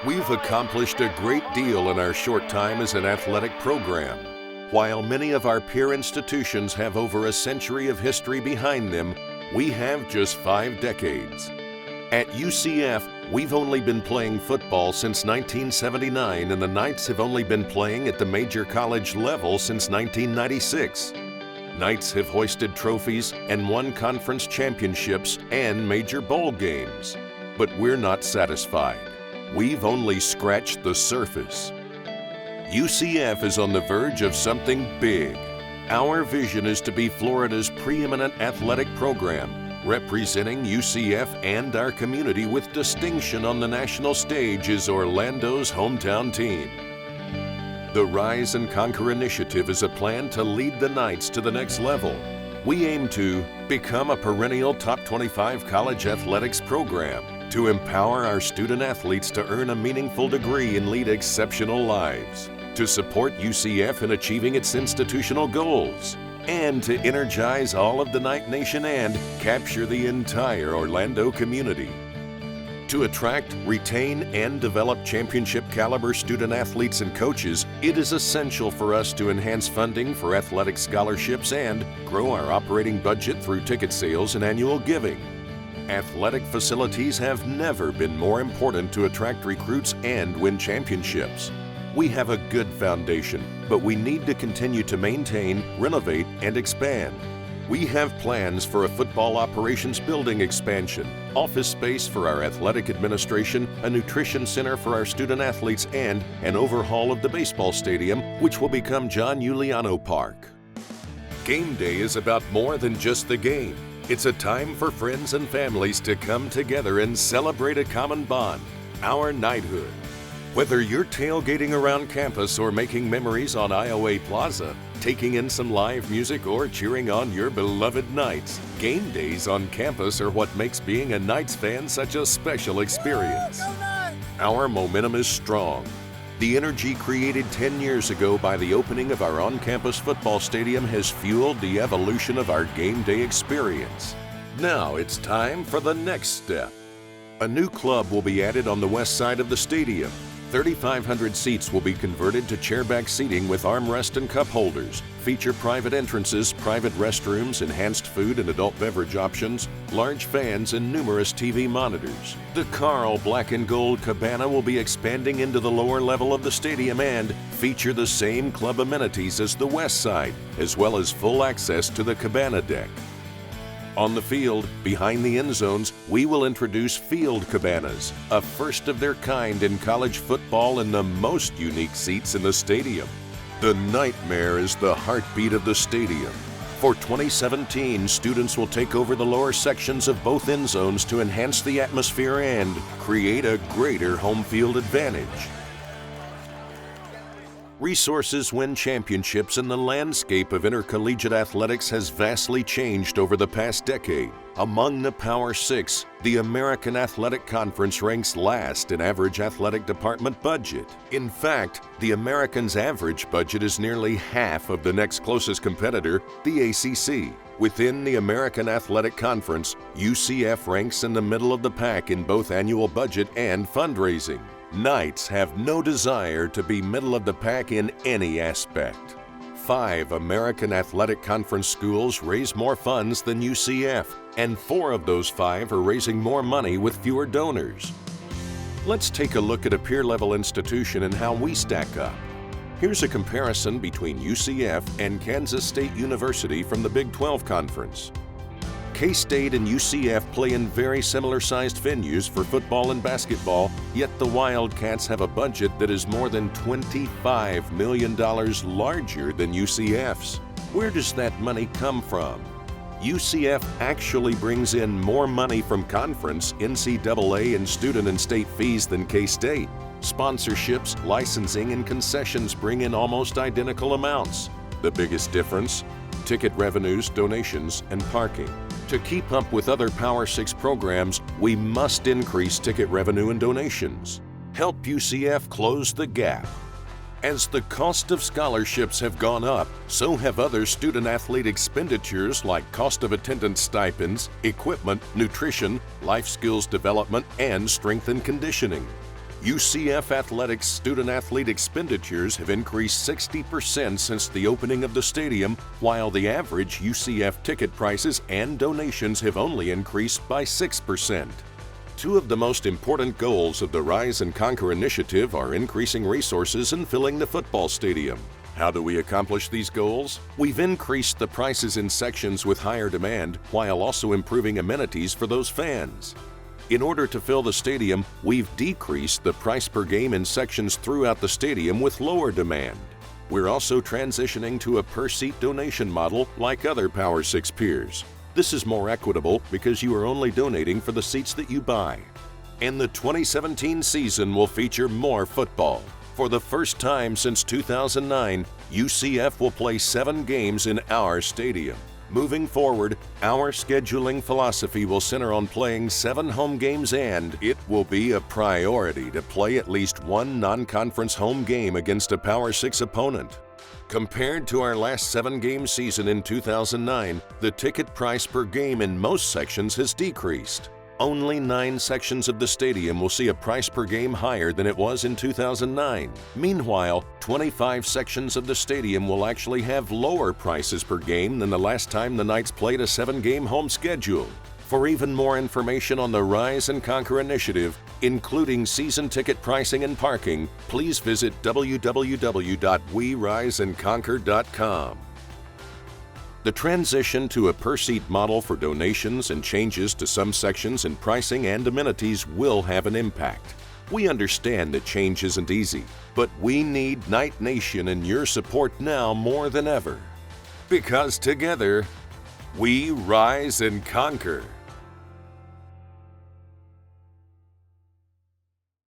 We've accomplished a great deal in our short time as an athletic program. While many of our peer institutions have over a century of history behind them, we have just 5 decades. At UCF, we've only been playing football since 1979, and the Knights have only been playing at the major college level since 1996. Knights have hoisted trophies and won conference championships and major bowl games. But we're not satisfied. We've only scratched the surface. UCF is on the verge of something big. Our vision is to be Florida's preeminent athletic program, representing UCF and our community with distinction on the national stage is Orlando's hometown team. The Rise and Conquer initiative is a plan to lead the Knights to the next level. We aim to become a perennial top 25 college athletics program, to empower our student athletes to earn a meaningful degree and lead exceptional lives, to support UCF in achieving its institutional goals, and to energize all of the Knight Nation and capture the entire Orlando community. To attract, retain, and develop championship-caliber student athletes and coaches, it is essential for us to enhance funding for athletic scholarships and grow our operating budget through ticket sales and annual giving. Athletic facilities have never been more important to attract recruits and win championships. We have a good foundation, but we need to continue to maintain, renovate, and expand. We have plans for a football operations building expansion, office space for our athletic administration, a nutrition center for our student athletes, and an overhaul of the baseball stadium, which will become John Uliano Park. Game day is about more than just the game. It's a time for friends and families to come together and celebrate a common bond, our knighthood. Whether you're tailgating around campus or making memories on Iowa Plaza, taking in some live music or cheering on your beloved Knights, game days on campus are what makes being a Knights fan such a special experience. Our momentum is strong. The energy created 10 years ago by the opening of our on-campus football stadium has fueled the evolution of our game day experience. Now it's time for the next step. A new club will be added on the west side of the stadium. 3,500 seats will be converted to chairback seating with armrest and cup holders, feature private entrances, private restrooms, enhanced food and adult beverage options, large fans, and numerous TV monitors. The Carl Black and Gold Cabana will be expanding into the lower level of the stadium and feature the same club amenities as the west side, as well as full access to the Cabana deck. On the field, behind the end zones, we will introduce field cabanas, a first of their kind in college football and the most unique seats in the stadium. The Nightmare is the heartbeat of the stadium. For 2017, students will take over the lower sections of both end zones to enhance the atmosphere and create a greater home field advantage. Resources win championships, and the landscape of intercollegiate athletics has vastly changed over the past decade. Among the Power Six, the American Athletic Conference ranks last in average athletic department budget. In fact, the American's average budget is nearly half of the next closest competitor, the ACC. Within the American Athletic Conference, UCF ranks in the middle of the pack in both annual budget and fundraising. Knights have no desire to be middle of the pack in any aspect. 5 American Athletic Conference schools raise more funds than UCF, and 4 of those 5 are raising more money with fewer donors. Let's take a look at a peer-level institution and how we stack up. Here's a comparison between UCF and Kansas State University from the Big 12 Conference. K-State and UCF play in very similar-sized venues for football and basketball, yet the Wildcats have a budget that is more than $25 million larger than UCF's. Where does that money come from? UCF actually brings in more money from conference, NCAA, and student and state fees than K-State. Sponsorships, licensing, and concessions bring in almost identical amounts. The biggest difference? Ticket revenues, donations, and parking. To keep up with other Power Six programs, we must increase ticket revenue and donations. Help UCF close the gap. As the cost of scholarships have gone up, so have other student-athlete expenditures like cost of attendance stipends, equipment, nutrition, life skills development, and strength and conditioning. UCF Athletics student-athlete expenditures have increased 60% since the opening of the stadium, while the average UCF ticket prices and donations have only increased by 6%. Two of the most important goals of the Rise and Conquer initiative are increasing resources and filling the football stadium. How do we accomplish these goals? We've increased the prices in sections with higher demand while also improving amenities for those fans. In order to fill the stadium, we've decreased the price per game in sections throughout the stadium with lower demand. We're also transitioning to a per-seat donation model like other Power 6 peers. This is more equitable because you are only donating for the seats that you buy. And the 2017 season will feature more football. For the first time since 2009, UCF will play 7 games in our stadium. Moving forward, our scheduling philosophy will center on playing 7 home games, and it will be a priority to play at least 1 non-conference home game against a Power 6 opponent. Compared to our last 7-game season in 2009, the ticket price per game in most sections has decreased. Only 9 sections of the stadium will see a price per game higher than it was in 2009. Meanwhile, 25 sections of the stadium will actually have lower prices per game than the last time the Knights played a 7-game home schedule. For even more information on the Rise and Conquer initiative, including season ticket pricing and parking, please visit www.weriseandconquer.com. The transition to a per-seat model for donations and changes to some sections in pricing and amenities will have an impact. We understand that change isn't easy, but we need Knight Nation and your support now more than ever. Because together, we rise and conquer.